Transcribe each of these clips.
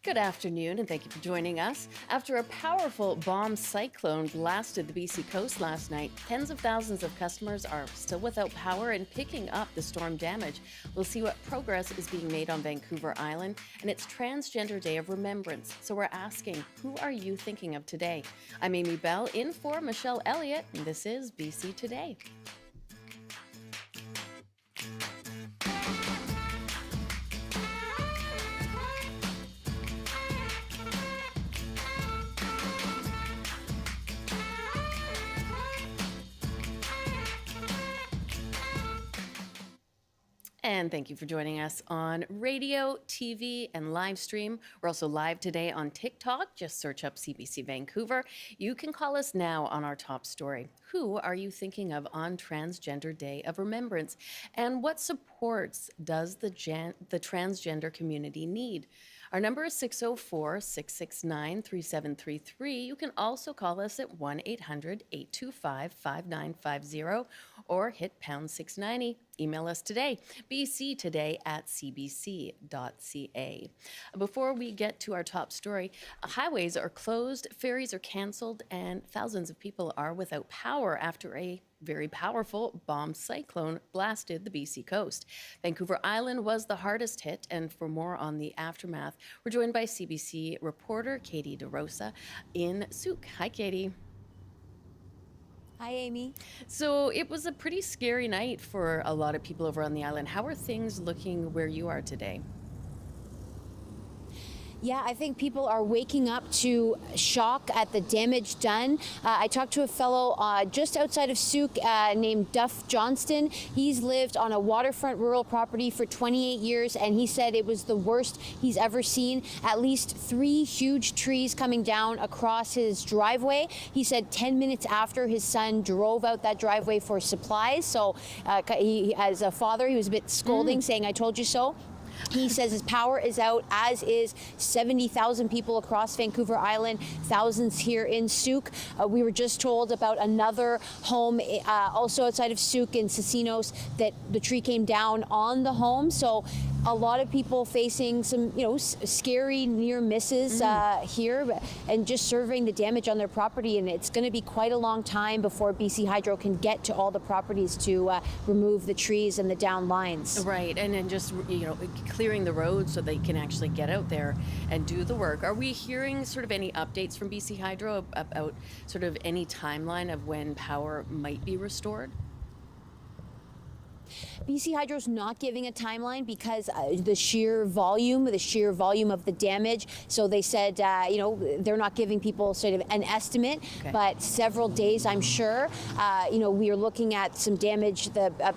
Good afternoon, and thank you for joining us. After a powerful bomb cyclone blasted the BC coast last night, tens of thousands of customers are still without power and picking up the storm damage. We'll see what progress is being made on Vancouver Island, and it's Transgender Day of Remembrance. So we're asking, who are you thinking of today? I'm Amy Bell, in for Michelle Elliott, and this is BC Today. And thank you for joining us on radio, TV, and live stream. We're also live today on TikTok. Just search up CBC Vancouver. You can call us now on our top story. Who are you thinking of on Transgender Day of Remembrance? And what supports does the transgender community need? Our number is 604-669-3733. You can also call us at 1-800-825-5950 or hit pound 690. Email us today, bctoday@cbc.ca. Before we get to our top story, highways are closed, ferries are canceled, and thousands of people are without power after a very powerful bomb cyclone blasted the BC coast. Vancouver Island was the hardest hit, and for more on the aftermath, we're joined by CBC reporter Katie DeRosa in Souk. Hi, Katie. Hi, Amy. So it was a pretty scary night for a lot of people over on the island. How are things looking where you are today? Yeah, I think people are waking up to shock at the damage done. I talked to a fellow just outside of Souk named Duff Johnston. He's lived on a waterfront rural property for 28 years, and he said it was the worst he's ever seen. At least 3 huge trees coming down across his driveway. He said 10 minutes after his son drove out that driveway for supplies. So he, as a father, he was a bit scolding, saying, "I told you so." He says his power is out, as is 70,000 people across Vancouver Island, thousands here in Souk. We were just told about another home also outside of Souk in Cecinos that the tree came down on the home. So a lot of people facing some, scary near misses here and just surveying the damage on their property. And it's going to be quite a long time before BC Hydro can get to all the properties to remove the trees and the down lines. Right, and then just, clearing the road so they can actually get out there and do the work. Are we hearing sort of any updates from BC Hydro about sort of any timeline of when power might be restored? BC Hydro's not giving a timeline because the sheer volume of the damage. So they said, they're not giving people sort of an estimate, but several days, I'm sure. We are looking at some damage,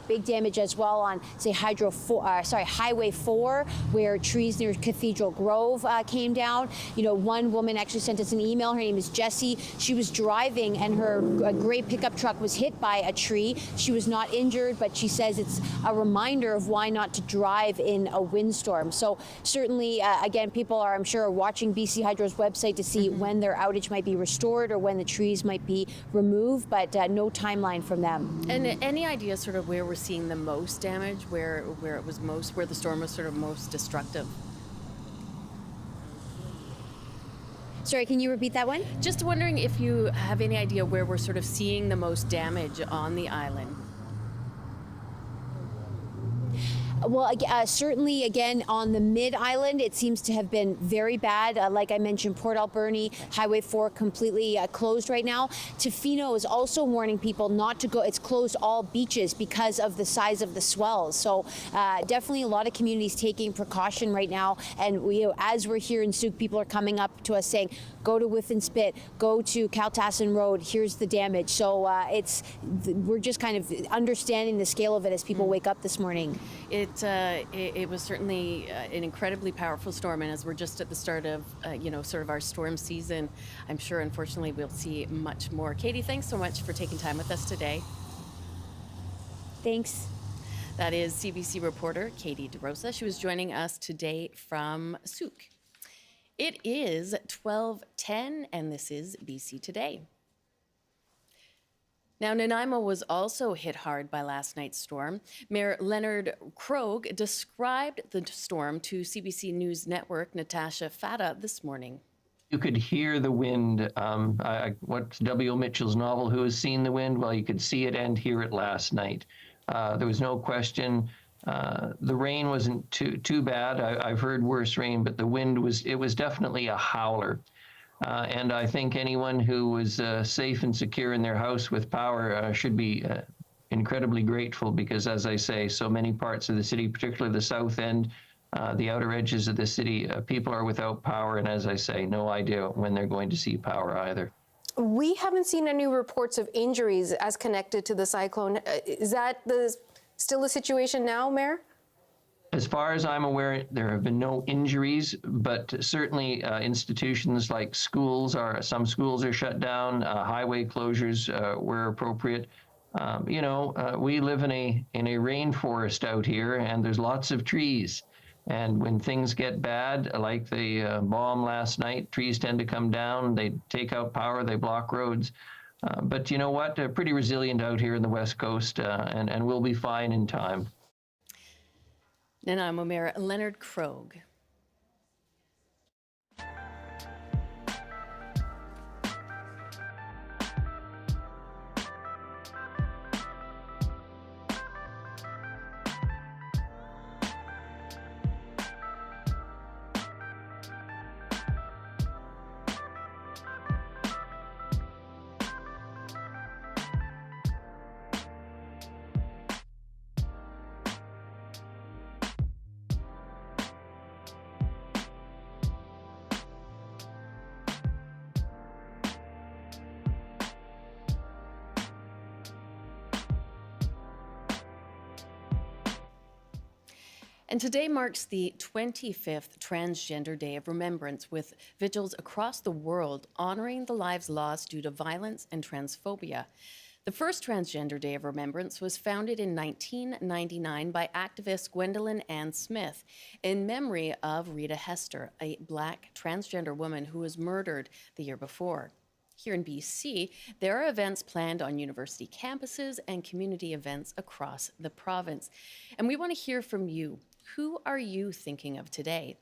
big damage as well on, say, Highway 4, where trees near Cathedral Grove came down. One woman actually sent us an email. Her name is Jessie. She was driving and her gray pickup truck was hit by a tree. She was not injured, but she says it's a reminder of why not to drive in a windstorm. So certainly, again, people are, I'm sure, watching BC Hydro's website to see when their outage might be restored or when the trees might be removed, but no timeline from them. And any idea sort of where we're seeing the most damage, where the storm was sort of most destructive? Sorry, can you repeat that one? Just wondering if you have any idea where we're sort of seeing the most damage on the island. Well, certainly, again, on the mid-island, it seems to have been very bad. Like I mentioned, Port Alberni, Highway 4 completely closed right now. Tofino is also warning people not to go. It's closed all beaches because of the size of the swells. So definitely a lot of communities taking precaution right now. And as we're here in Souk, people are coming up to us saying, go to Within-Spit, go to Kaltassin Road, here's the damage. So we're just kind of understanding the scale of it as people wake up this morning. It was certainly an incredibly powerful storm, and as we're just at the start of, sort of our storm season, I'm sure, unfortunately, we'll see much more. Katie, thanks so much for taking time with us today. Thanks. That is CBC reporter Katie DeRosa. She was joining us today from Souk. It is 12:10, and this is BC Today. Now, Nanaimo was also hit hard by last night's storm. Mayor Leonard Krogh described the storm to CBC News Network Natasha Fata this morning. You could hear the wind. What's W.O. Mitchell's novel, Who Has Seen the Wind? Well, you could see it and hear it last night. There was no question. The rain wasn't too bad. I've heard worse rain, but the wind was definitely a howler. And I think anyone who was safe and secure in their house with power should be incredibly grateful because, as I say, so many parts of the city, particularly the south end, the outer edges of the city, people are without power. And as I say, no idea when they're going to see power either. We haven't seen any reports of injuries as connected to the cyclone. Is that still the situation now, Mayor? As far as I'm aware, there have been no injuries, but certainly institutions like some schools are shut down, highway closures where appropriate. We live in a rainforest out here, and there's lots of trees. And when things get bad, like the bomb last night, trees tend to come down, they take out power, they block roads. But you know what? They're pretty resilient out here in the West Coast, and we'll be fine in time. Nanaimo Mayor Leonard Krogh. And today marks the 25th Transgender Day of Remembrance, with vigils across the world honoring the lives lost due to violence and transphobia. The first Transgender Day of Remembrance was founded in 1999 by activist Gwendolyn Ann Smith in memory of Rita Hester, a Black transgender woman who was murdered the year before. Here in BC, there are events planned on university campuses and community events across the province. And we want to hear from you. Who are you thinking of today?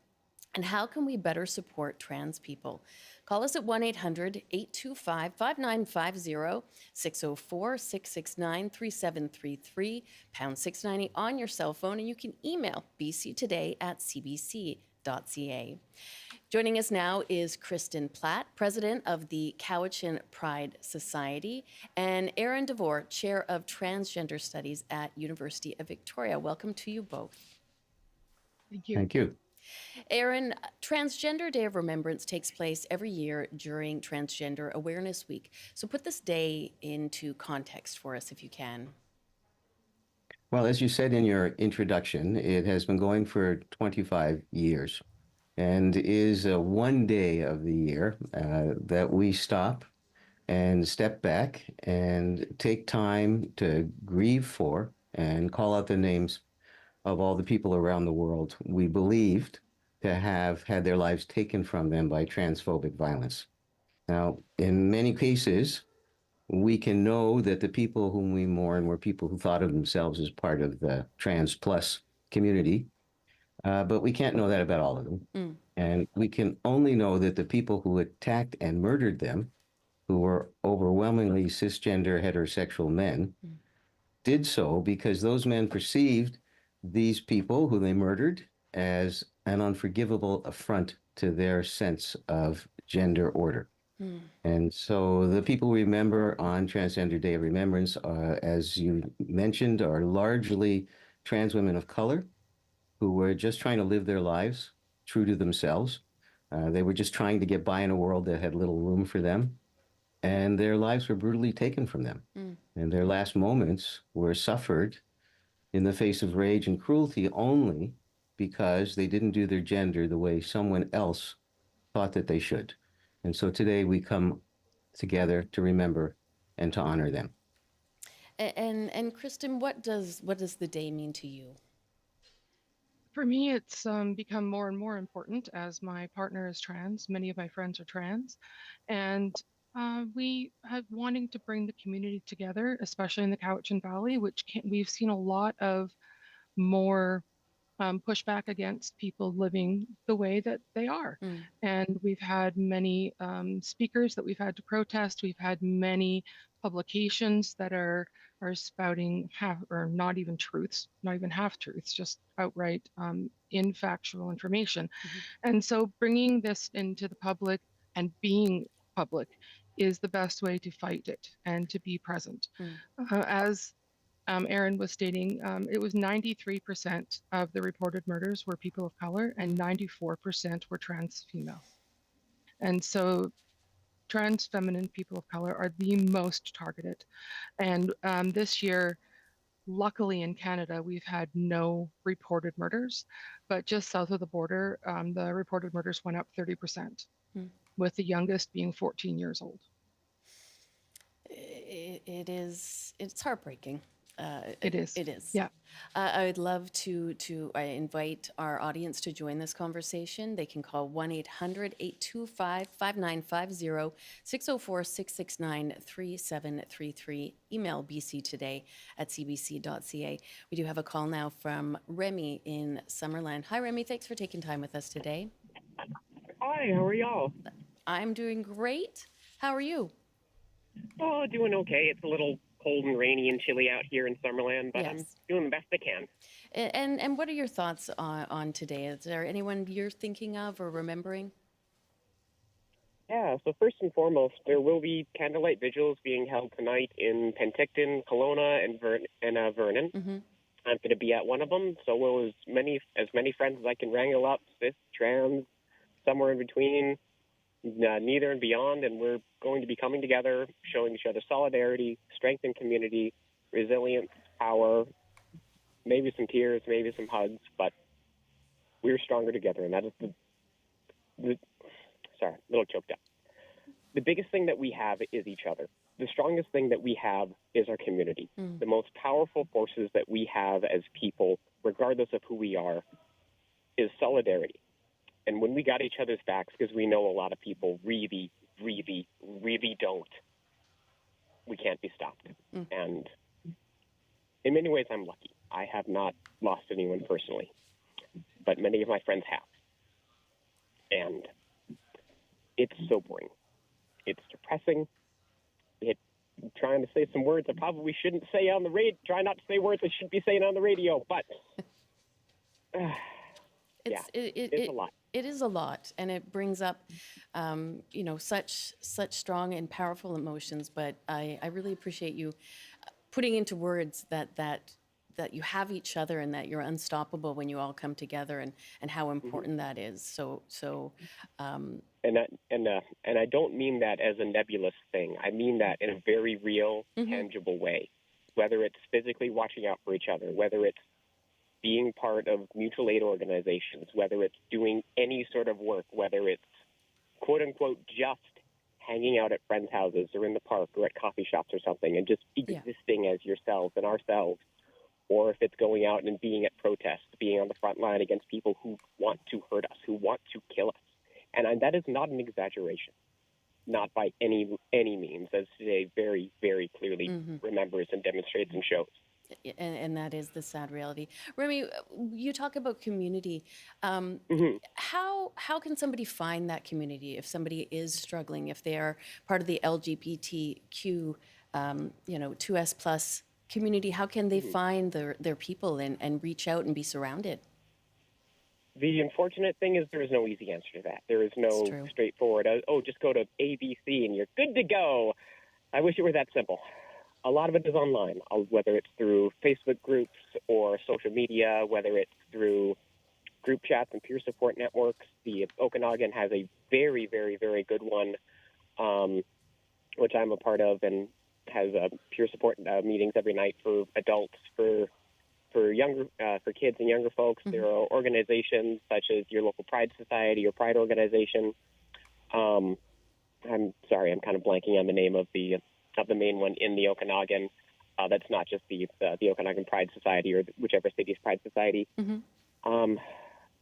And how can we better support trans people? Call us at 1-800-825-5950, 604-669-3733, pound 690 on your cell phone, and you can email bctoday@cbc.ca. Joining us now is Kristen Platt, president of the Cowichan Pride Society, and Aaron DeVore, chair of transgender studies at University of Victoria. Welcome to you both. Thank you. Thank you. Aaron, Transgender Day of Remembrance takes place every year during Transgender Awareness Week. So put this day into context for us if you can. Well, as you said in your introduction, it has been going for 25 years and is one day of the year that we stop and step back and take time to grieve for and call out the names of all the people around the world we believed to have had their lives taken from them by transphobic violence. Now, in many cases, we can know that the people whom we mourn were people who thought of themselves as part of the trans plus community, but we can't know that about all of them. And we can only know that the people who attacked and murdered them, who were overwhelmingly cisgender heterosexual men, did so because those men perceived these people who they murdered as an unforgivable affront to their sense of gender order. And so the people we remember on Transgender Day of Remembrance, as you mentioned, are largely trans women of color who were just trying to live their lives true to themselves. They were just trying to get by in a world that had little room for them. And their lives were brutally taken from them. And their last moments were suffered in the face of rage and cruelty only because they didn't do their gender the way someone else thought that they should. And so today we come together to remember and to honor them. And Kristen, what does the day mean to you? For me, it's become more and more important as my partner is trans. Many of my friends are trans. And We have wanting to bring the community together, especially in the Cowichan Valley, which we've seen a lot of more pushback against people living the way that they are. Mm. And we've had many speakers that we've had to protest. We've had many publications that are spouting half or not even truths, not even half truths, just outright infactual information. And so bringing this into the public and being public is the best way to fight it and to be present. Mm. As Aaron was stating, it was 93% of the reported murders were people of color and 94% were trans female. And so trans feminine people of color are the most targeted. And this year, luckily in Canada, we've had no reported murders, but just south of the border, the reported murders went up 30%, Mm. with the youngest being 14 years old. It's heartbreaking. It is. It is. Yeah. I would love to invite our audience to join this conversation. They can call 1-800-825-5950, 604-669-3733, email bctoday@cbc.ca. We do have a call now from Remy in Summerland. Hi, Remy. Thanks for taking time with us today. Hi, how are y'all? I'm doing great. How are you? Oh, doing okay. It's a little cold and rainy and chilly out here in Summerland, but I'm Yes. doing the best I can. And what are your thoughts on today? Is there anyone you're thinking of or remembering? Yeah, so first and foremost, there will be candlelight vigils being held tonight in Penticton, Kelowna, and Vernon. Mm-hmm. I'm going to be at one of them, so will as many friends as I can wrangle up, cis, trans, somewhere in between, neither and beyond, and we're going to be coming together, showing each other solidarity, strength in community, resilience, power, maybe some tears, maybe some hugs, but we're stronger together, and that is sorry, a little choked up. The biggest thing that we have is each other. The strongest thing that we have is our community. The most powerful forces that we have as people, regardless of who we are, is solidarity. And when we got each other's backs, because we know a lot of people really, really, really don't, we can't be stopped. And in many ways, I'm lucky. I have not lost anyone personally, but many of my friends have. And it's sobering. It's depressing. I'm trying to say some words I probably shouldn't say on the radio. Try not to say words I shouldn't be saying on the radio, but it's a lot. It is a lot, and it brings up, such strong and powerful emotions. But I really appreciate you putting into words that you have each other and that you're unstoppable when you all come together, and how important that is. And I don't mean that as a nebulous thing. I mean that in a very real, tangible way. Whether it's physically watching out for each other, whether it's being part of mutual aid organizations, whether it's doing any sort of work, whether it's quote unquote just hanging out at friends' houses or in the park or at coffee shops or something and just existing as yourselves and ourselves, or if it's going out and being at protests, being on the front line against people who want to hurt us, who want to kill us. And that is not an exaggeration, not by any means, as today very, very clearly remembers and demonstrates and shows. And that is the sad reality. Remy, you talk about community. How can somebody find that community if somebody is struggling, if they are part of the LGBTQ, 2S plus community? How can they find their people and reach out and be surrounded? The unfortunate thing is there is no easy answer to that. There is no straightforward, just go to ABC and you're good to go. I wish it were that simple. A lot of it is online, whether it's through Facebook groups or social media, whether it's through group chats and peer support networks. The Okanagan has a very, very, very good one, which I'm a part of, and has peer support meetings every night for adults, for kids and younger folks. There are organizations such as your local Pride Society or Pride Organization. I'm sorry, I'm kind of blanking on the name of the main one in the Okanagan. That's not just the Okanagan Pride Society or whichever city's Pride Society.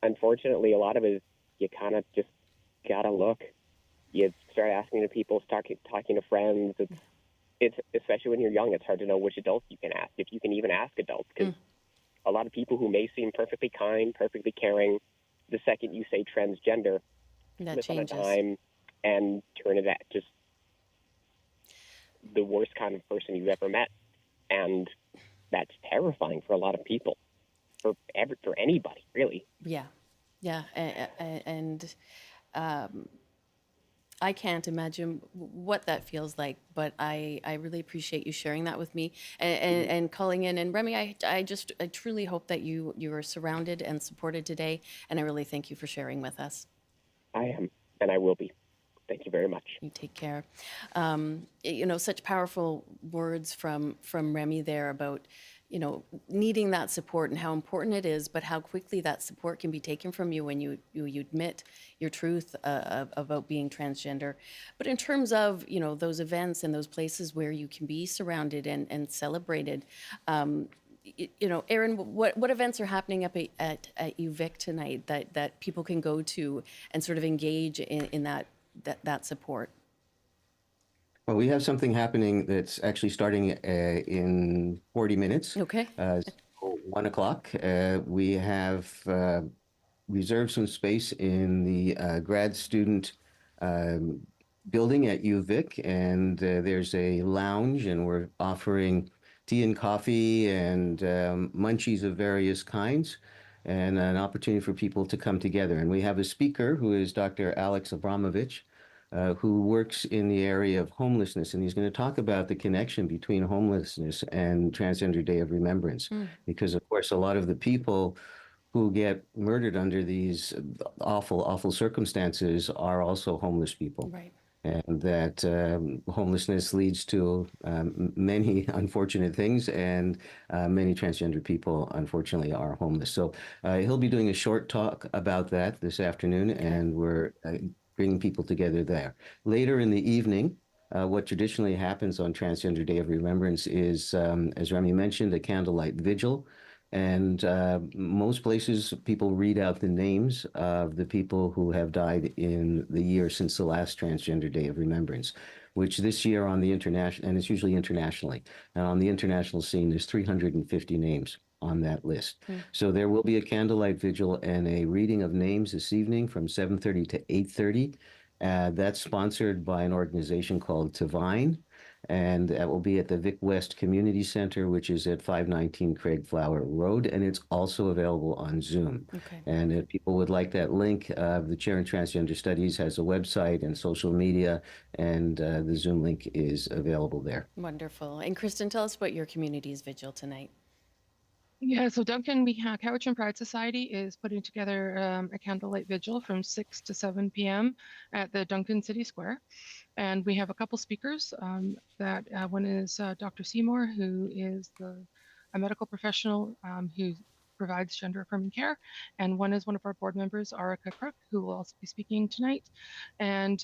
Unfortunately, a lot of it is you kind of just gotta look. You start asking to people, talking to friends. It's especially when you're young, it's hard to know which adults you can ask, if you can even ask adults, because a lot of people who may seem perfectly kind, perfectly caring, the second you say transgender, That changes. on a dime and turn it at just the worst kind of person you've ever met. And that's terrifying for a lot of people, for anybody, really. Yeah. Yeah. And I can't imagine what that feels like, but I really appreciate you sharing that with me and calling in. And Remy, I truly hope that you are surrounded and supported today. And I really thank you for sharing with us. I am, and I will be. Thank you very much. You take care. Such powerful words from Remy there about, needing that support and how important it is, but how quickly that support can be taken from you when you admit your truth about being transgender. But in terms of, those events and those places where you can be surrounded and celebrated, Aaron, what events are happening up at UVic tonight that people can go to and sort of engage in that support? Well, we have something happening that's actually starting in 40 minutes. Okay. So 1 o'clock. We have reserved some space in the grad student um, building at UVic, and there's a lounge, and we're offering tea and coffee and munchies of various kinds, and an opportunity for people to come together. And we have a speaker who is Dr. Alex Abramovich, who works in the area of homelessness, and he's going to talk about the connection between homelessness and Transgender Day of Remembrance, because of course a lot of the people who get murdered under these awful, awful circumstances are also homeless people. Right. And that homelessness leads to many unfortunate things, and many transgender people, unfortunately, are homeless. So he'll be doing a short talk about that this afternoon, and we're bringing people together there. Later in the evening, what traditionally happens on Transgender Day of Remembrance is, as Remy mentioned, a candlelight vigil. And most places, people read out the names of the people who have died in the year since the last Transgender Day of Remembrance, which this year on the international, and it's usually internationally, and on the international scene, there's 350 names on that list. So there will be a candlelight vigil and a reading of names this evening from 7:30 to 8:30. That's sponsored by an organization called Divine, and that will be at the Vic West Community Center, which is at 519 Craig Flower Road, and it's also available on Zoom. Okay. And if people would like that link, the Chair in Transgender Studies has a website and social media, and the Zoom link is available there. Wonderful. And Kristen, tell us about your community's vigil tonight. Yeah, so Duncan, we have Cowichan Pride Society is putting together a candlelight vigil from 6 to 7 p.m. at the Duncan City Square. And we have a couple speakers. One is Dr. Seymour, who is a medical professional who provides gender affirming care. And one is one of our board members, Arika Crook, who will also be speaking tonight. And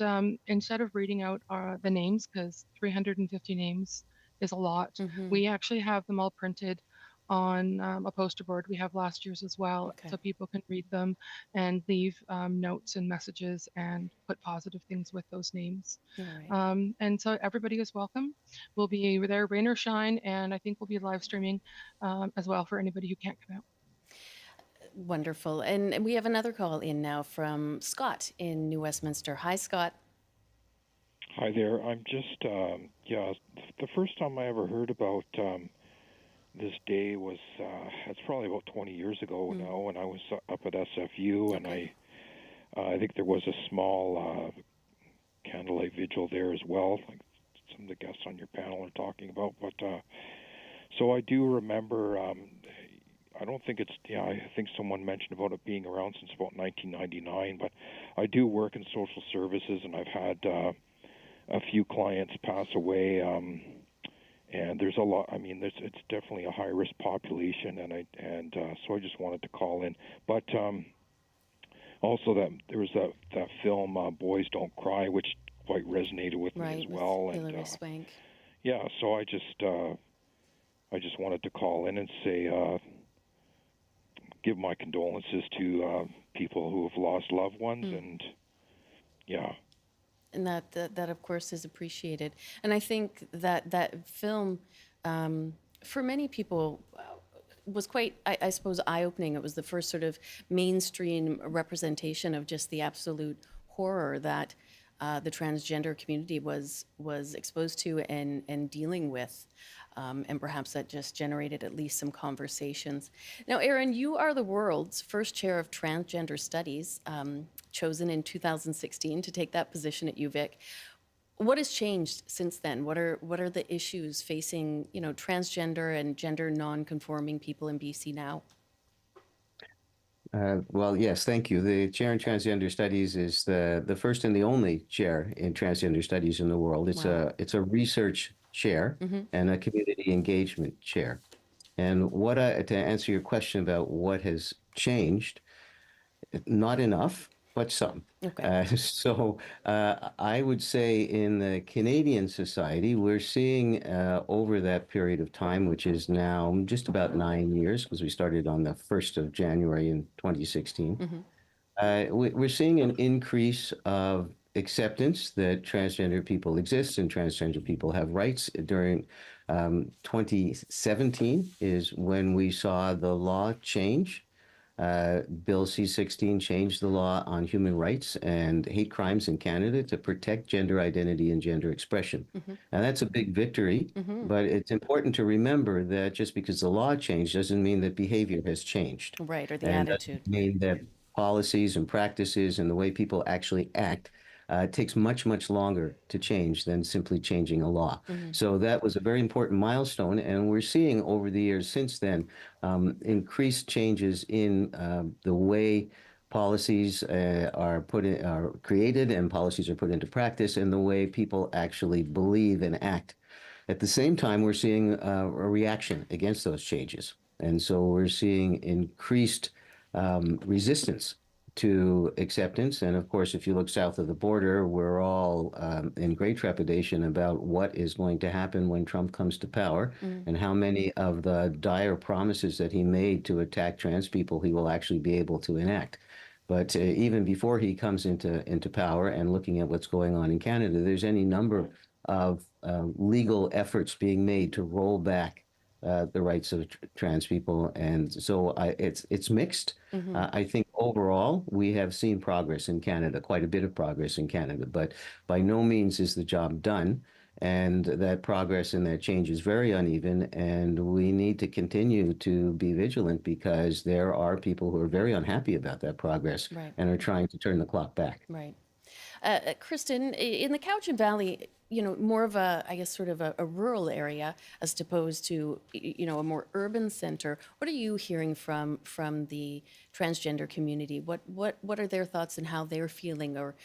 instead of reading out the names, because 350 names is a lot, we actually have them all printed on a poster board. We have last year's as well, so people can read them and leave notes and messages and put positive things with those names. Right. And so everybody is welcome. We'll be there, rain or shine, and I think we'll be live streaming as well for anybody who can't come out. Wonderful. And we have another call in now from Scott in New Westminster. Hi, Scott. Hi there. I'm just, the first time I ever heard about this day was, it's probably about 20 years ago now, when I was up at SFU, and I think there was a small candlelight vigil there as well, like some of the guests on your panel are talking about. But so I do remember, I don't think it's, I think someone mentioned about it being around since about 1999, but I do work in social services, and I've had a few clients pass away, and there's a lot. I mean, it's definitely a high risk population, and so I just wanted to call in. But also that there was that film Boys Don't Cry, which quite resonated with me as well. With Hilary Swank. Yeah, so I just wanted to call in and say, give my condolences to people who have lost loved ones, and yeah. And that of course is appreciated. And I think that film, for many people, was quite, I suppose, eye-opening. It was the first sort of mainstream representation of just the absolute horror that the transgender community was exposed to and dealing with. And perhaps that just generated at least some conversations. Now, Aaron, you are the world's first chair of transgender studies, chosen in 2016 to take that position at UVic. What has changed since then? What are the issues facing, transgender and gender non-conforming people in BC now? Well, yes, thank you. The chair in transgender studies is the first and the only chair in transgender studies in the world. It's a research chair and a community engagement chair. And to answer your question about what has changed, not enough, but some. Okay. I would say in the Canadian society, we're seeing over that period of time, which is now just about 9 years, because we started on the 1st of January in 2016, we're seeing an increase of acceptance that transgender people exist and transgender people have rights. During 2017 is when we saw the law change. Bill C-16 changed the law on human rights and hate crimes in Canada to protect gender identity and gender expression. And that's a big victory, but it's important to remember that just because the law changed doesn't mean that behavior has changed. Right, or the And attitude. doesn't mean that policies and practices and the way people actually act takes much, much longer to change than simply changing a law. So that was a very important milestone, and we're seeing over the years since then increased changes in the way policies are created and policies are put into practice, and the way people actually believe and act. At the same time, we're seeing a reaction against those changes, and so we're seeing increased resistance to acceptance. And of course, if you look south of the border, we're all in great trepidation about what is going to happen when Trump comes to power and how many of the dire promises that he made to attack trans people he will actually be able to enact. But even before he comes into power, and looking at what's going on in Canada, there's any number of legal efforts being made to roll back the rights of trans people, and so it's mixed. I think overall we have seen progress in Canada, quite a bit of progress in Canada, but by no means is the job done, and that progress and that change is very uneven, and we need to continue to be vigilant because there are people who are very unhappy about that progress and are trying to turn the clock back. Right. Kristen, in the Cowichan Valley, more of I guess, sort of a rural area as opposed to, a more urban center. What are you hearing from the transgender community? What are their thoughts and how they're feeling? Or,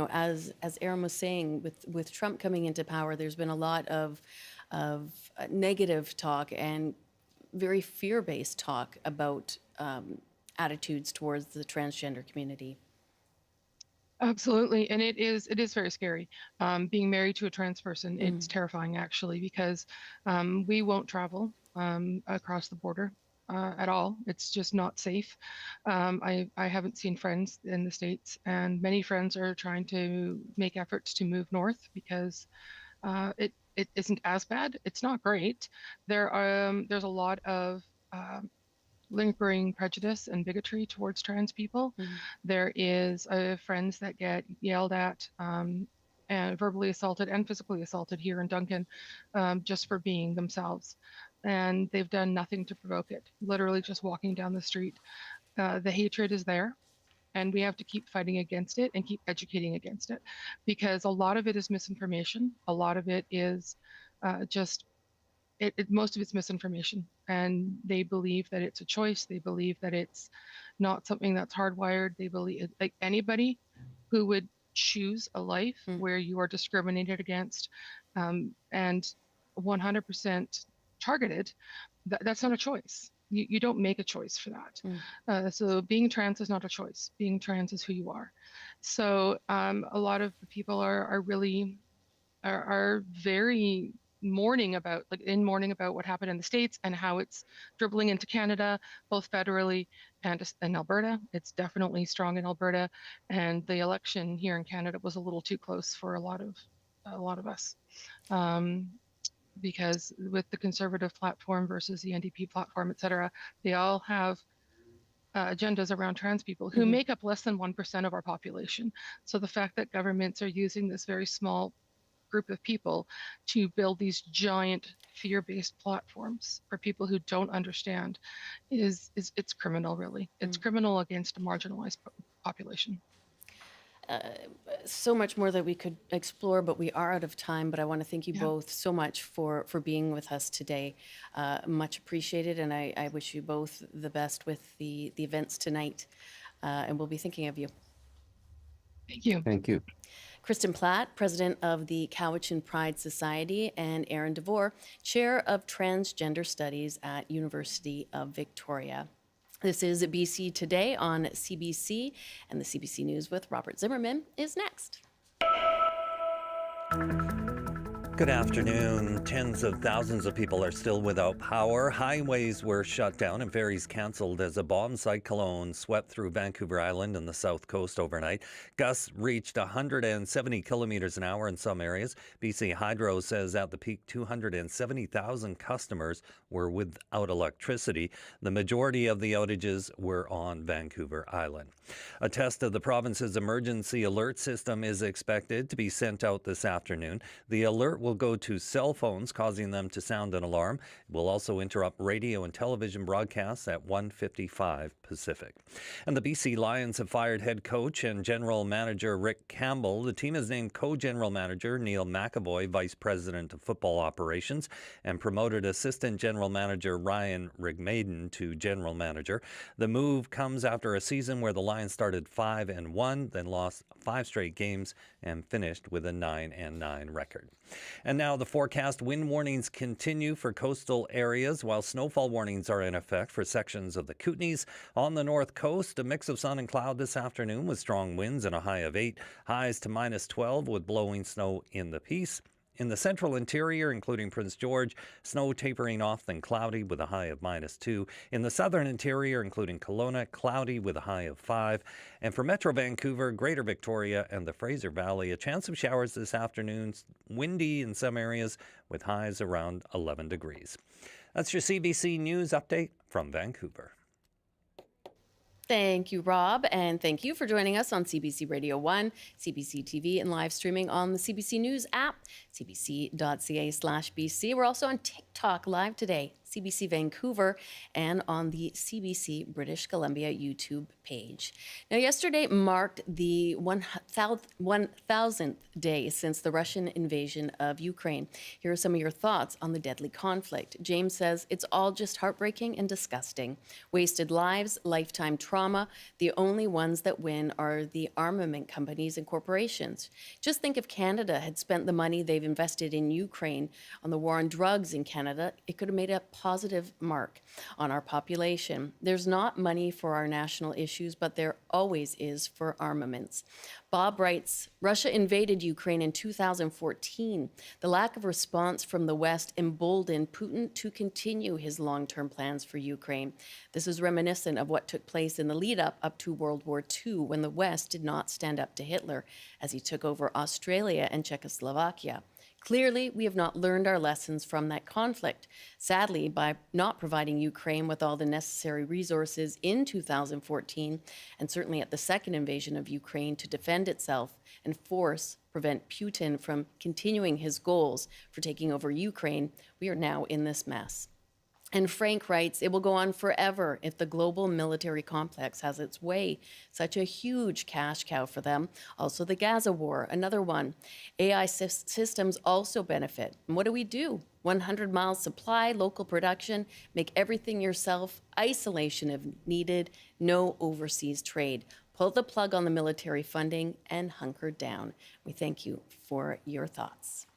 as Aaron was saying, with Trump coming into power, there's been a lot of negative talk and very fear-based talk about attitudes towards the transgender community. Absolutely, and it is very scary. Being married to a trans person, it's terrifying actually, because we won't travel across the border at all. It's just not safe. I haven't seen friends in the States, and many friends are trying to make efforts to move north because it isn't as bad. It's not great. There's a lot of lingering prejudice and bigotry towards trans people. There is friends that get yelled at and verbally assaulted and physically assaulted here in Duncan just for being themselves. And they've done nothing to provoke it, literally just walking down the street. The hatred is there, and we have to keep fighting against it and keep educating against it, because a lot of it is misinformation. A lot of it is most of it's misinformation, and they believe that it's a choice. They believe that it's not something that's hardwired. They believe, like, anybody who would choose a life where you are discriminated against and 100% targeted, that's not a choice. You don't make a choice for that. So being trans is not a choice. Being trans is who you are. So a lot of people are really very mourning about what happened in the States and how it's dribbling into Canada, both federally and in Alberta. It's definitely strong in Alberta, and the election here in Canada was a little too close for a lot of us. Because with the Conservative platform versus the NDP platform, et cetera, they all have agendas around trans people who make up less than 1% of our population. So the fact that governments are using this very small group of people to build these giant fear-based platforms for people who don't understand is it's criminal, really. It's criminal against a marginalized population. So much more that we could explore, but we are out of time. But I want to thank you both so much for being with us today. Much appreciated, and I wish you both the best with the events tonight. And we'll be thinking of you. Thank you. Thank you. Kristen Platt, president of the Cowichan Pride Society, and Aaron DeVore, chair of Transgender Studies at University of Victoria. This is BC Today on CBC, and the CBC News with Robert Zimmerman is next. Good afternoon. Tens of thousands of people are still without power. Highways were shut down and ferries canceled as a bomb cyclone swept through Vancouver Island and the south coast overnight. Gusts reached 170 kilometers an hour in some areas. BC Hydro says at the peak, 270,000 customers were without electricity. The majority of the outages were on Vancouver Island. A test of the province's emergency alert system is expected to be sent out this afternoon. The alert will go to cell phones, causing them to sound an alarm. It will also interrupt radio and television broadcasts at 1:55 Pacific. And the BC Lions have fired head coach and general manager Rick Campbell. The team has named co-general manager Neil McAvoy vice president of football operations and promoted assistant general manager Ryan Rigmaiden to general manager. The move comes after a season where the Lions started 5-1, then lost 5 straight games and finished with a 9-9 record. And now the forecast. Wind warnings continue for coastal areas, while snowfall warnings are in effect for sections of the Kootenays. On the north coast, a mix of sun and cloud this afternoon with strong winds and a high of 8. Highs to -12 with blowing snow in the Peace. In the central interior, including Prince George, snow tapering off, then cloudy with a high of -2. In the southern interior, including Kelowna, cloudy with a high of 5. And for Metro Vancouver, Greater Victoria, and the Fraser Valley, a chance of showers this afternoon, windy in some areas with highs around 11 degrees. That's your CBC News update from Vancouver. Thank you, Rob, and thank you for joining us on CBC Radio 1, CBC TV, and live streaming on the CBC News app, cbc.ca/BC. We're also on TikTok live today, CBC Vancouver, and on the CBC British Columbia YouTube page. Now, yesterday marked the 1,000th day since the Russian invasion of Ukraine. Here are some of your thoughts on the deadly conflict. James says, it's all just heartbreaking and disgusting. Wasted lives, lifetime trauma. The only ones that win are the armament companies and corporations. Just think if Canada had spent the money they've invested in Ukraine on the war on drugs in Canada, it could have made a positive mark on our population. There's not money for our national issues, but there always is for armaments. Bob writes, Russia invaded Ukraine in 2014. The lack of response from the West emboldened Putin to continue his long-term plans for Ukraine. This is reminiscent of what took place in the lead-up to World War II, when the West did not stand up to Hitler as he took over Australia and Czechoslovakia. Clearly, we have not learned our lessons from that conflict. Sadly, by not providing Ukraine with all the necessary resources in 2014, and certainly at the second invasion of Ukraine to defend itself and prevent Putin from continuing his goals for taking over Ukraine, we are now in this mess. And Frank writes, it will go on forever if the global military complex has its way. Such a huge cash cow for them. Also the Gaza war, another one. AI systems also benefit. And what do? 100 miles supply, local production, make everything yourself, isolation if needed, no overseas trade. Pull the plug on the military funding and hunker down. We thank you for your thoughts.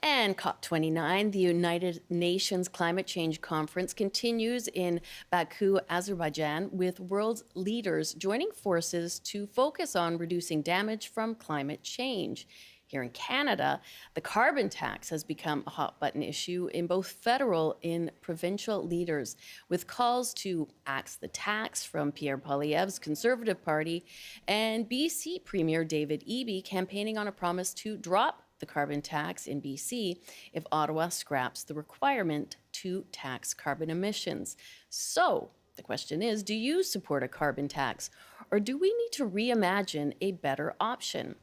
And COP29, the United Nations Climate Change Conference, continues in Baku, Azerbaijan, with world leaders joining forces to focus on reducing damage from climate change. Here in Canada, the carbon tax has become a hot button issue in both federal and provincial leaders, with calls to axe the tax from Pierre Poilievre's Conservative Party and BC Premier David Eby campaigning on a promise to drop the carbon tax in BC if Ottawa scraps the requirement to tax carbon emissions. So the question is, do you support a carbon tax, or do we need to reimagine a better option?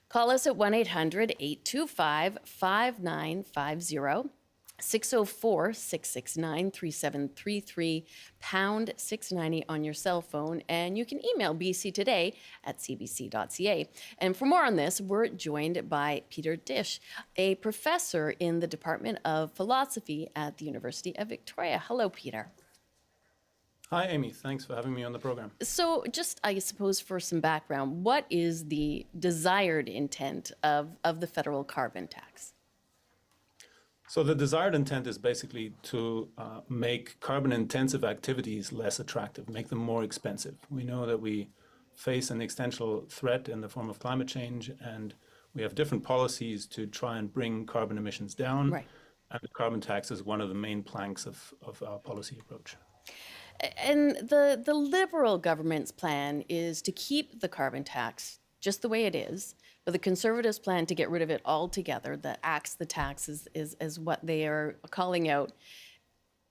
Call us at 1-800-825-5950, 604-669-3733, pound 690 on your cell phone, and you can email bctoday@cbc.ca. And for more on this, we're joined by Peter Dish, a professor in the Department of Philosophy at the University of Victoria. Hello, Peter. Hi, Amy. Thanks for having me on the program. So just, I suppose, for some background, what is the desired intent of the federal carbon tax? So the desired intent is basically to make carbon-intensive activities less attractive, make them more expensive. We know that we face an existential threat in the form of climate change, and we have different policies to try and bring carbon emissions down. Right. And the carbon tax is one of the main planks of our policy approach. And the Liberal government's plan is to keep the carbon tax just the way it is, but the Conservatives plan to get rid of it altogether. The axe the tax is what they are calling out.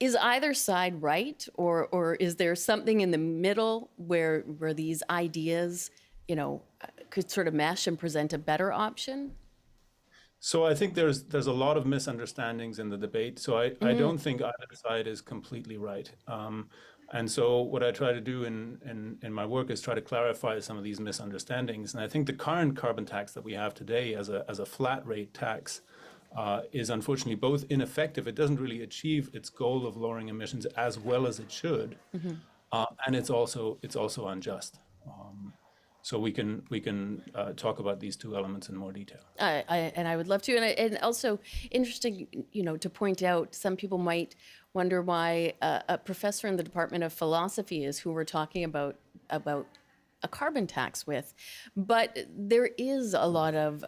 Is either side right, or is there something in the middle where these ideas, could sort of mesh and present a better option? So I think there's a lot of misunderstandings in the debate. So I don't think either side is completely right. And so what I try to do in my work is try to clarify some of these misunderstandings. And I think the current carbon tax that we have today as a flat rate tax is unfortunately both ineffective. It doesn't really achieve its goal of lowering emissions as well as it should, and it's also unjust. So we can talk about these two elements in more detail. I would love to, and also interesting, to point out, some people might wonder why a professor in the Department of Philosophy is who we're talking about a carbon tax with, but there is a lot of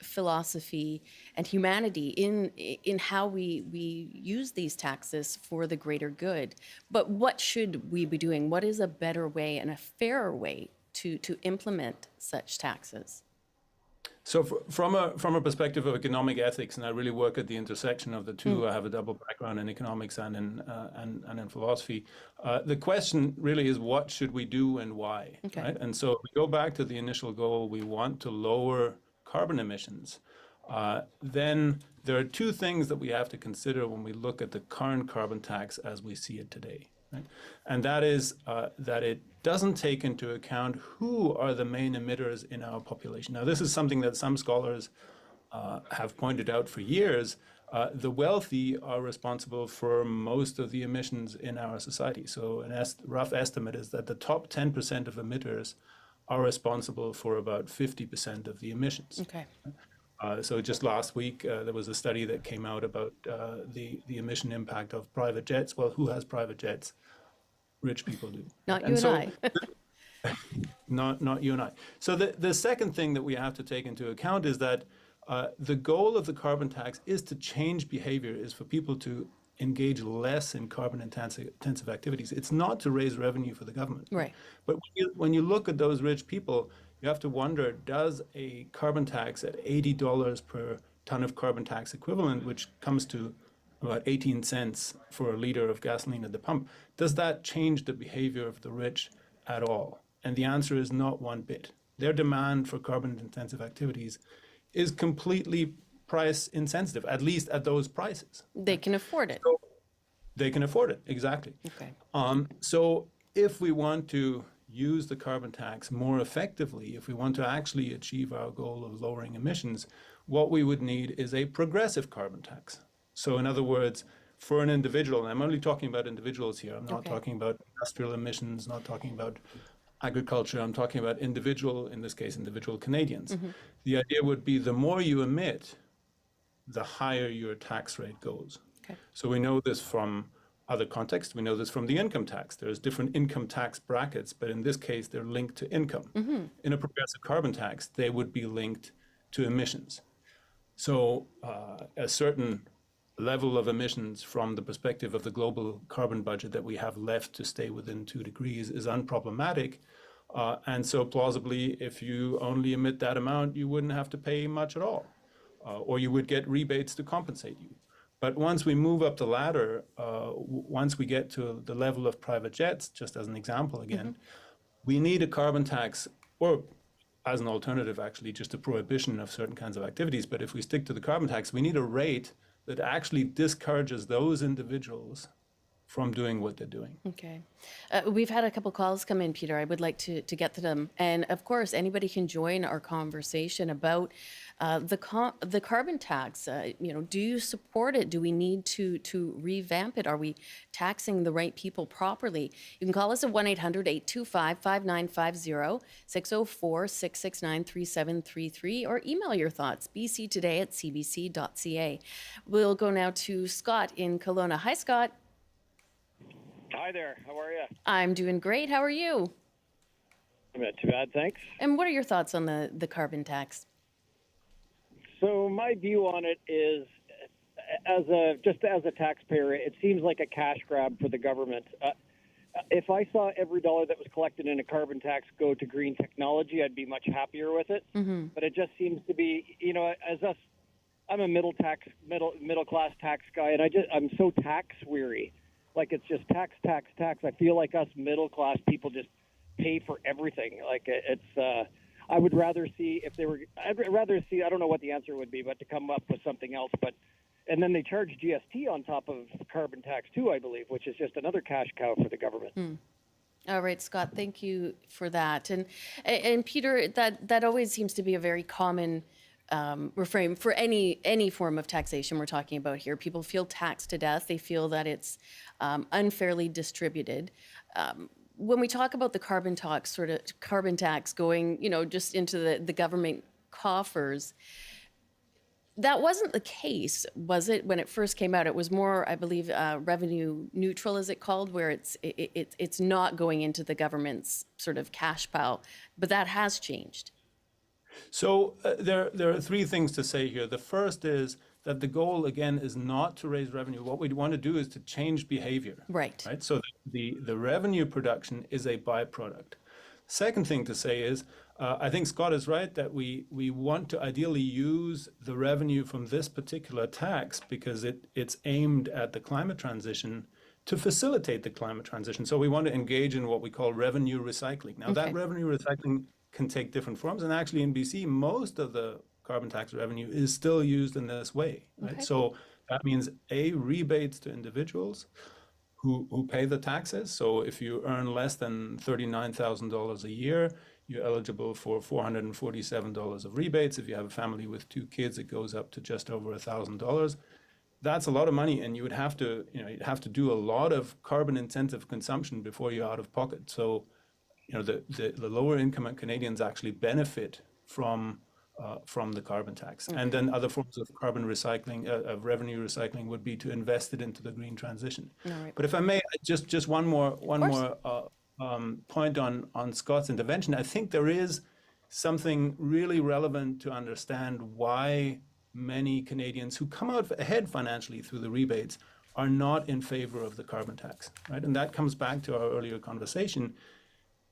philosophy and humanity in how we use these taxes for the greater good. But what should we be doing? What is a better way and a fairer way to implement such taxes? So from a perspective of economic ethics, and I really work at the intersection of the two. I have a double background in economics and in philosophy. The question really is, what should we do and why? Okay. Right? And so if we go back to the initial goal, we want to lower carbon emissions. Then there are two things that we have to consider when we look at the current carbon tax as we see it today. Right? And that is that it doesn't take into account who are the main emitters in our population. Now, this is something that some scholars have pointed out for years. The wealthy are responsible for most of the emissions in our society. So a rough estimate is that the top 10% of emitters are responsible for about 50% of the emissions. Okay. So just last week, there was a study that came out about the emission impact of private jets. Well, who has private jets? Rich people do. Not you and I. Not you and I. So the second thing that we have to take into account is that the goal of the carbon tax is to change behavior, is for people to engage less in carbon intensive activities. It's not to raise revenue for the government. Right. But when you look at those rich people, you have to wonder, does a carbon tax at $80 per ton of carbon tax equivalent, which comes to about 18 cents for a liter of gasoline at the pump, does that change the behavior of the rich at all? And the answer is not one bit. Their demand for carbon-intensive activities is completely price insensitive, at least at those prices. They can afford it. So they can afford it, exactly. Okay. So if we want to use the carbon tax more effectively, if we want to actually achieve our goal of lowering emissions, what we would need is a progressive carbon tax. So in other words, for an individual, and I'm only talking about individuals here, I'm not talking about industrial emissions, not talking about agriculture, I'm talking about individual, in this case, individual Canadians. The idea would be the more you emit, the higher your tax rate goes. Okay. So we know this from other contexts. We know this from the income tax. There's different income tax brackets, but in this case, they're linked to income. In a progressive carbon tax, they would be linked to emissions. So a certain level of emissions from the perspective of the global carbon budget that we have left to stay within 2 degrees is unproblematic. And so plausibly, if you only emit that amount, you wouldn't have to pay much at all, or you would get rebates to compensate you. But once we move up the ladder, once we get to the level of private jets, just as an example again, we need a carbon tax, or as an alternative, actually, just a prohibition of certain kinds of activities. But if we stick to the carbon tax, we need a rate that actually discourages those individuals from doing what they're doing. Okay. We've had a couple calls come in, Peter. I would like to get to them. And of course, anybody can join our conversation about the carbon tax. Do you support it? Do we need to revamp it? Are we taxing the right people properly? You can call us at 1-800-825-5950, 604-669-3733, or email your thoughts, bctoday@cbc.ca. We'll go now to Scott in Kelowna. Hi, Scott. Hi there. How are you? I'm doing great. How are you? I'm not too bad, thanks. And what are your thoughts on the carbon tax? So my view on it is, as a taxpayer, it seems like a cash grab for the government. If I saw every dollar that was collected in a carbon tax go to green technology, I'd be much happier with it. But it just seems to be, I'm a middle class tax guy, and I'm so tax weary. Like, it's just tax. I feel like us middle class people just pay for everything. Like, I would rather see I don't know what the answer would be, but to come up with something else. And then they charge GST on top of carbon tax too, I believe, which is just another cash cow for the government. All right, Scott, thank you for that. And Peter, that always seems to be a very common refrain for any form of taxation we're talking about here. People feel taxed to death. They feel that it's unfairly distributed. When we talk about the carbon tax going, just into the government coffers, that wasn't the case, was it? When it first came out, it was more, I believe, revenue neutral, is it called, where it's not going into the government's sort of cash pile, but that has changed. So there are three things to say here. The first is that the goal, again, is not to raise revenue. What we want to do is to change behavior. Right. So the revenue production is a byproduct. Second thing to say is, I think Scott is right that we want to ideally use the revenue from this particular tax because it's aimed at the climate transition to facilitate the climate transition. So we want to engage in what we call revenue recycling. Now, that revenue recycling can take different forms. And actually in BC, most of the carbon tax revenue is still used in this way, right? So that means rebates to individuals who pay the taxes. So if you earn less than $39,000 a year, you're eligible for $447 of rebates. If you have a family with 2 kids, it goes up to just over $1,000. That's a lot of money, and you'd have to do a lot of carbon intensive consumption before you're out of pocket. So, the lower income Canadians actually benefit from the carbon tax. And then other forms of carbon recycling, of revenue recycling, would be to invest it into the green transition. But if I may, just one more point on Scott's intervention. I think there is something really relevant to understand why many Canadians who come out ahead financially through the rebates are not in favor of the carbon tax, right? And that comes back to our earlier conversation.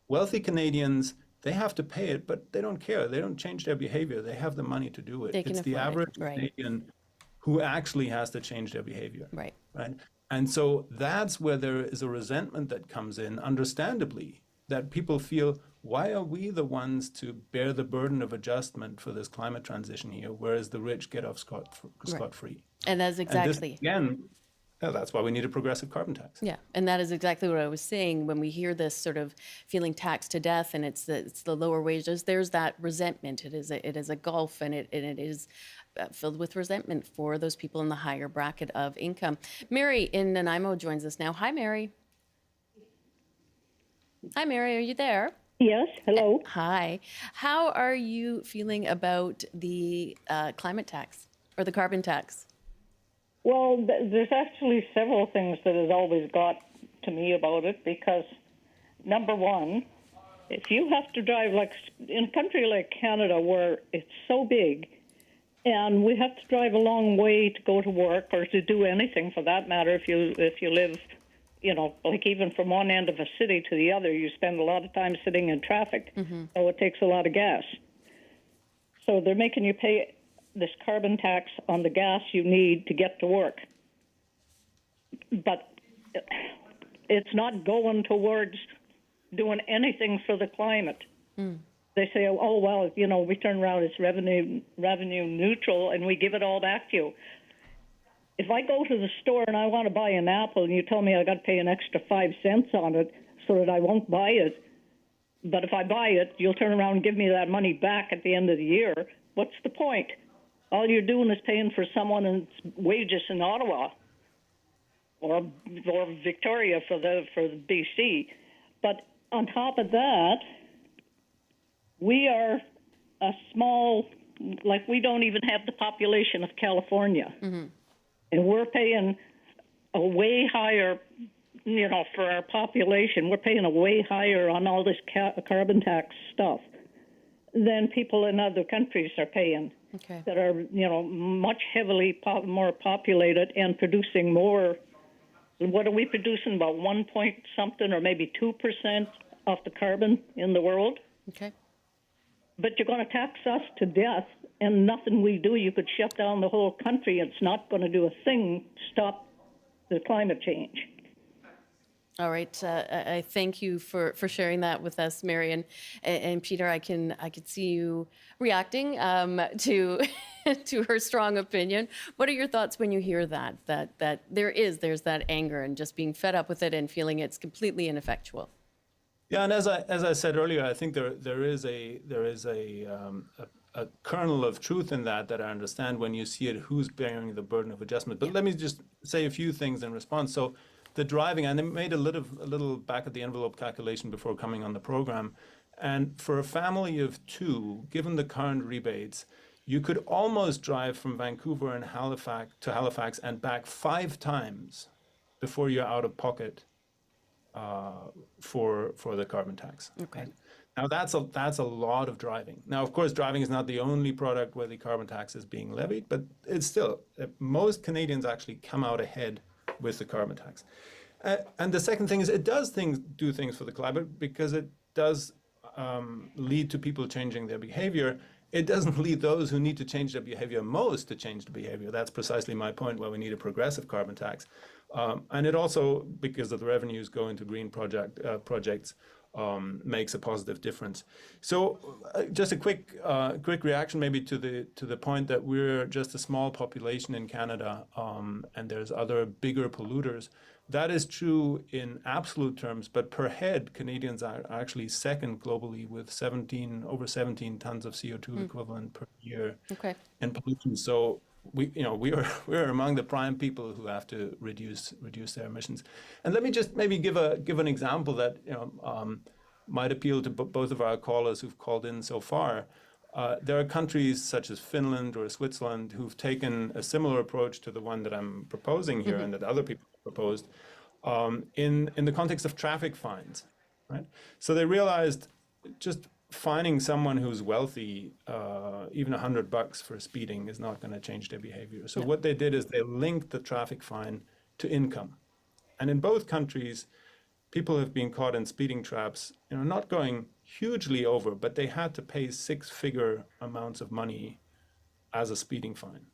Wealthy Canadians, they have to pay it, but they don't care. They don't change their behavior. They have the money to do it. It's the average Canadian who actually has to change their behavior. Right. And so that's where there is a resentment that comes in, understandably, that people feel, why are we the ones to bear the burden of adjustment for this climate transition here, whereas the rich get off scot-free? And that's exactly. That's why we need a progressive carbon tax. Yeah, and that is exactly what I was saying. When we hear this sort of feeling taxed to death, and it's the lower wages, there's that resentment. It is a gulf, and it is filled with resentment for those people in the higher bracket of income. Mary in Nanaimo joins us now. Hi, Mary. Hi, Mary. Are you there? Yes. Hello. Hi. How are you feeling about the climate tax? or the carbon tax? Well, there's actually several things that has always got to me about it, because number one, if you have to drive, like in a country like Canada where it's so big and we have to drive a long way to go to work or to do anything for that matter, if you live, like even from one end of a city to the other, you spend a lot of time sitting in traffic. So it takes a lot of gas. So they're making you pay this carbon tax on the gas you need to get to work. But it's not going towards doing anything for the climate. They say, oh, well, we turn around, it's revenue neutral, and we give it all back to you. If I go to the store and I want to buy an apple and you tell me I got to pay an extra 5 cents on it so that I won't buy it, but if I buy it, you'll turn around and give me that money back at the end of the year, what's the point? All you're doing is paying for someone's wages in Ottawa or Victoria for the BC. But on top of that, we are a small, we don't even have the population of California. And we're paying a way higher, for our population, we're paying a way higher on all this carbon tax stuff than people in other countries are paying that are, much heavily more populated and producing more. What are we producing? About 1 point something or maybe 2% of the carbon in the world? Okay. But you're going to tax us to death, and nothing we do, you could shut down the whole country. It's not going to do a thing to stop the climate change. All right. I thank you for sharing that with us, Marion. And Peter, I could see you reacting to to her strong opinion. What are your thoughts when you hear that there's that anger and just being fed up with it and feeling it's completely ineffectual? Yeah, and as I said earlier, I think there is a kernel of truth in that I understand when you see it, who's bearing the burden of adjustment. But let me just say a few things in response. So the driving, and I made a little back of the envelope calculation before coming on the program, and for a family of two, given the current rebates, you could almost drive from Vancouver and Halifax and back 5 times before you're out of pocket for the carbon tax. Okay. Right? Now that's a lot of driving. Now, of course, driving is not the only product where the carbon tax is being levied, but it's still most Canadians actually come out ahead with the carbon tax. And the second thing is it does do things for the climate because it does lead to people changing their behavior. It doesn't lead those who need to change their behavior most to change the behavior. That's precisely my point, where we need a progressive carbon tax. And it also, because of the revenues go into green projects, makes a positive difference. So just a quick reaction maybe to the point that we're just a small population in Canada, and there's other bigger polluters. That is true in absolute terms, but per head, Canadians are actually second globally with over 17 tons of CO2 equivalent per year in pollution. So we're among the prime people who have to reduce their emissions. And let me just maybe give an example that might appeal to both of our callers who've called in so far. There are countries such as Finland or Switzerland who've taken a similar approach to the one that I'm proposing here and that other people have proposed in the context of traffic fines, right? So they realized just fining someone who's wealthy, even $100 for speeding is not going to change their behavior. So what they did is they linked the traffic fine to income. And in both countries, people have been caught in speeding traps, not going hugely over, but they had to pay 6-figure amounts of money as a speeding fine.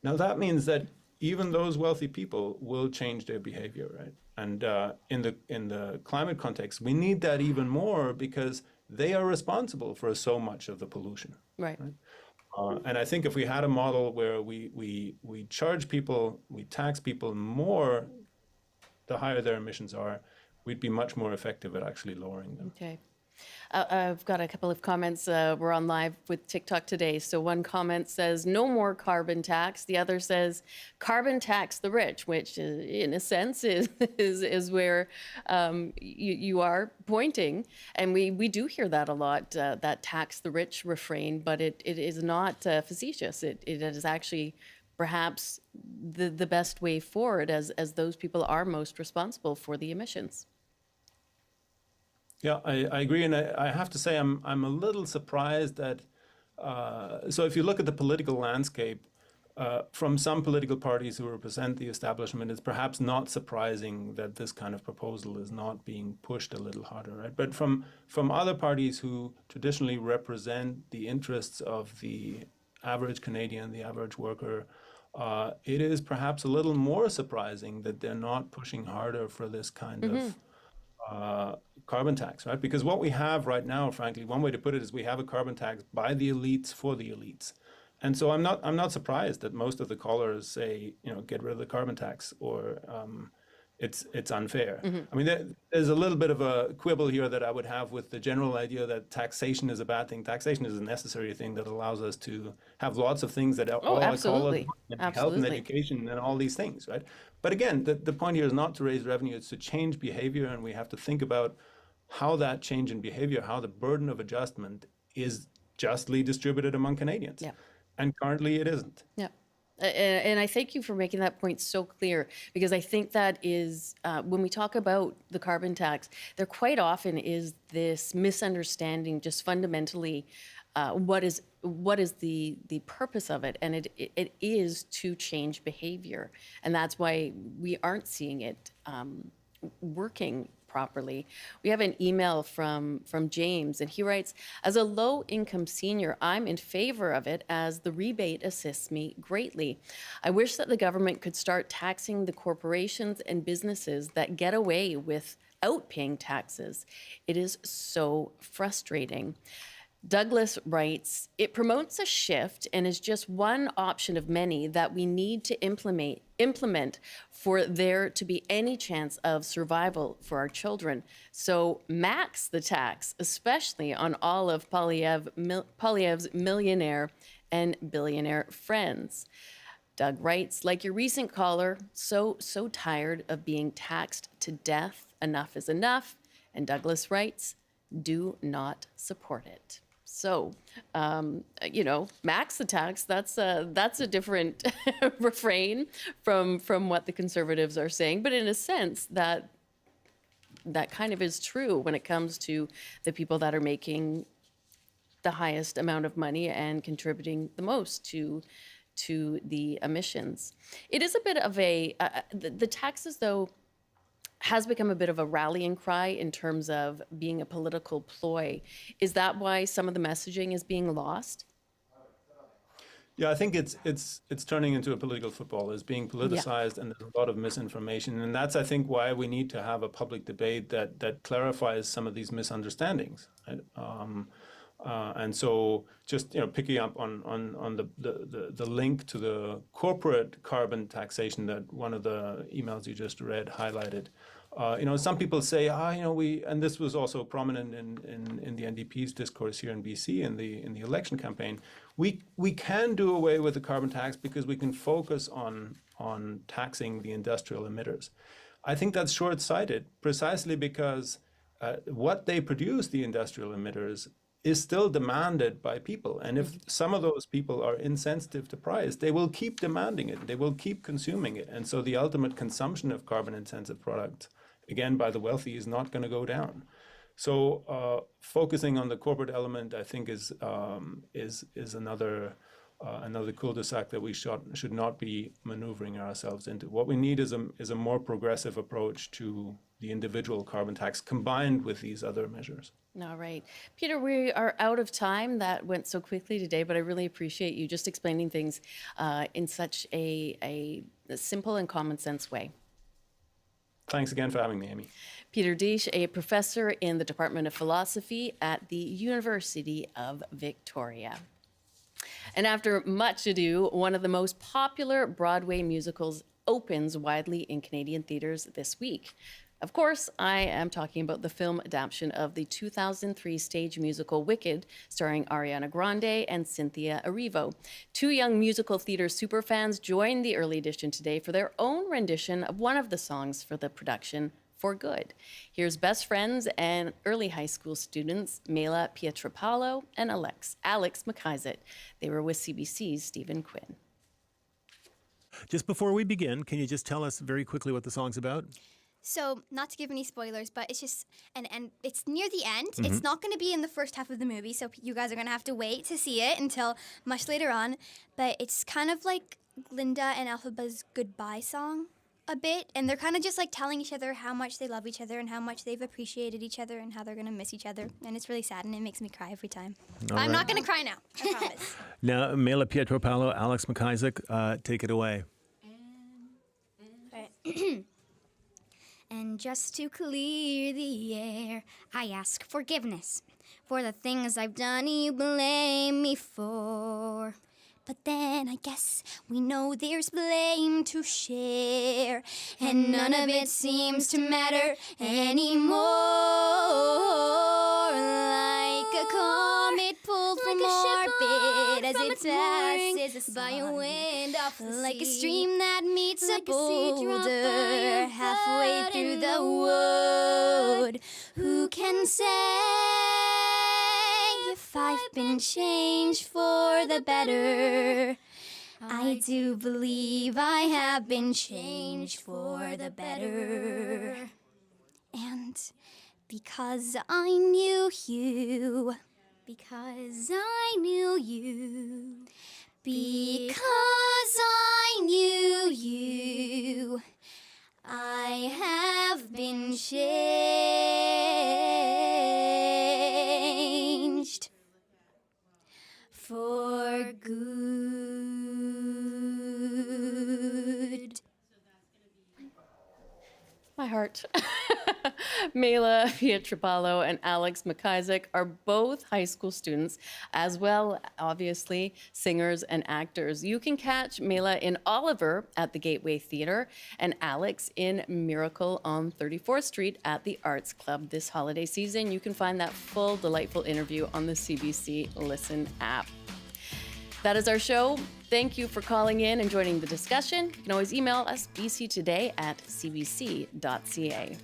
Now that means that even those wealthy people will change their behavior, right? And in the climate context, we need that even more because they are responsible for so much of the pollution. Right. And I think if we had a model where we charge people, we tax people more, the higher their emissions are, we'd be much more effective at actually lowering them. Okay. I've got a couple of comments. We're on live with TikTok today. So one comment says, no more carbon tax. The other says, carbon tax the rich, which in a sense is where you are pointing. And we do hear that a lot, that tax the rich refrain, but it is not facetious. It is actually perhaps the best way forward as those people are most responsible for the emissions. Yeah, I agree, and I have to say I'm a little surprised that. So if you look at the political landscape, from some political parties who represent the establishment, it's perhaps not surprising that this kind of proposal is not being pushed a little harder, right? But from other parties who traditionally represent the interests of the average Canadian, the average worker, it is perhaps a little more surprising that they're not pushing harder for this kind of carbon tax, right? Because what we have right now, frankly, one way to put it is we have a carbon tax by the elites for the elites. And so I'm not surprised that most of the callers say, get rid of the carbon tax, or it's unfair. I mean, there's a little bit of a quibble here that I would have with the general idea that taxation is a bad thing. Taxation is a necessary thing that allows us to have lots of things that all absolutely. health and education and all these things, right? But again, the point here is not to raise revenue, it's to change behavior, and we have to think about how that change in behavior, how the burden of adjustment is justly distributed among Canadians. Yeah. And currently it isn't. Yeah. And I thank you for making that point so clear, because I think that is, when we talk about the carbon tax, there quite often is this misunderstanding just fundamentally what is the purpose of it, and it is to change behavior, and that's why we aren't seeing it working properly. We have an email from James, and he writes, as a low-income senior, I'm in favor of it as the rebate assists me greatly. I wish that the government could start taxing the corporations and businesses that get away without paying taxes. It is so frustrating. Douglas writes, it promotes a shift and is just one option of many that we need to implement for there to be any chance of survival for our children. So max the tax, especially on all of Poilievre's millionaire and billionaire friends. Doug writes, like your recent caller, so tired of being taxed to death. Enough is enough. And Douglas writes, do not support it. So, max the tax, that's a different refrain from what the Conservatives are saying. But in a sense, that kind of is true when it comes to the people that are making the highest amount of money and contributing the most to the emissions. It is a bit of the taxes, though, has become a bit of a rallying cry in terms of being a political ploy. Is that why some of the messaging is being lost? Yeah, I think it's turning into a political football. It's being politicized, and there's a lot of misinformation. And that's, I think, why we need to have a public debate that clarifies some of these misunderstandings. Right? And so just picking up on the link to the corporate carbon taxation that one of the emails you just read highlighted. Some people say, and this was also prominent in the NDP's discourse here in BC in the election campaign. We can do away with the carbon tax because we can focus on taxing the industrial emitters. I think that's short-sighted, precisely because what they produce, the industrial emitters, is still demanded by people. And if some of those people are insensitive to price, they will keep demanding it. They will keep consuming it. And so the ultimate consumption of carbon-intensive products, again, by the wealthy, is not going to go down. So focusing on the corporate element, I think, is another cul-de-sac that we should not be maneuvering ourselves into. What we need is a more progressive approach to the individual carbon tax combined with these other measures. All right. Peter, we are out of time. That went so quickly today, but I really appreciate you just explaining things in such a simple and common sense way. Thanks again for having me, Amy. Peter Deesh, a professor in the Department of Philosophy at the University of Victoria. And after much ado, one of the most popular Broadway musicals opens widely in Canadian theaters this week. Of course, I am talking about the film adaptation of the 2003 stage musical Wicked, starring Ariana Grande and Cynthia Erivo. Two young musical theater superfans joined the early edition today for their own rendition of one of the songs for the production, For Good. Here's best friends and early high school students, Mela Pietropalo and Alex McIsaac. They were with CBC's Stephen Quinn. Just before we begin, can you just tell us very quickly what the song's about? So, not to give any spoilers, but it's just, and it's near the end. Mm-hmm. It's not going to be in the first half of the movie, so you guys are going to have to wait to see it until much later on. But it's kind of like Glinda and Elphaba's goodbye song a bit, and they're kind of just like telling each other how much they love each other and how much they've appreciated each other and how they're going to miss each other. And it's really sad, and it makes me cry every time. I'm not going to cry now, I promise. Now, Mela Pietropalo, Alex McIsaac, take it away. And just to clear the air, I ask forgiveness for the things I've done you blame me for. But then I guess we know there's blame to share, and none of it seems to matter anymore. Like a comet pulled from orbit as it passes by a wind off the sea. Like a stream that meets a boulder halfway through the wood. Who can say if I've been changed for the better? I do believe I have been changed for the better. And because I knew you, because I knew you, because I knew you, I have been changed for good. My heart. Mela Pietropalo and Alex McIsaac are both high school students, as well, obviously, singers and actors. You can catch Mela in Oliver at the Gateway Theatre and Alex in Miracle on 34th Street at the Arts Club this holiday season. You can find that full, delightful interview on the CBC Listen app. That is our show. Thank you for calling in and joining the discussion. You can always email us bctoday@cbc.ca.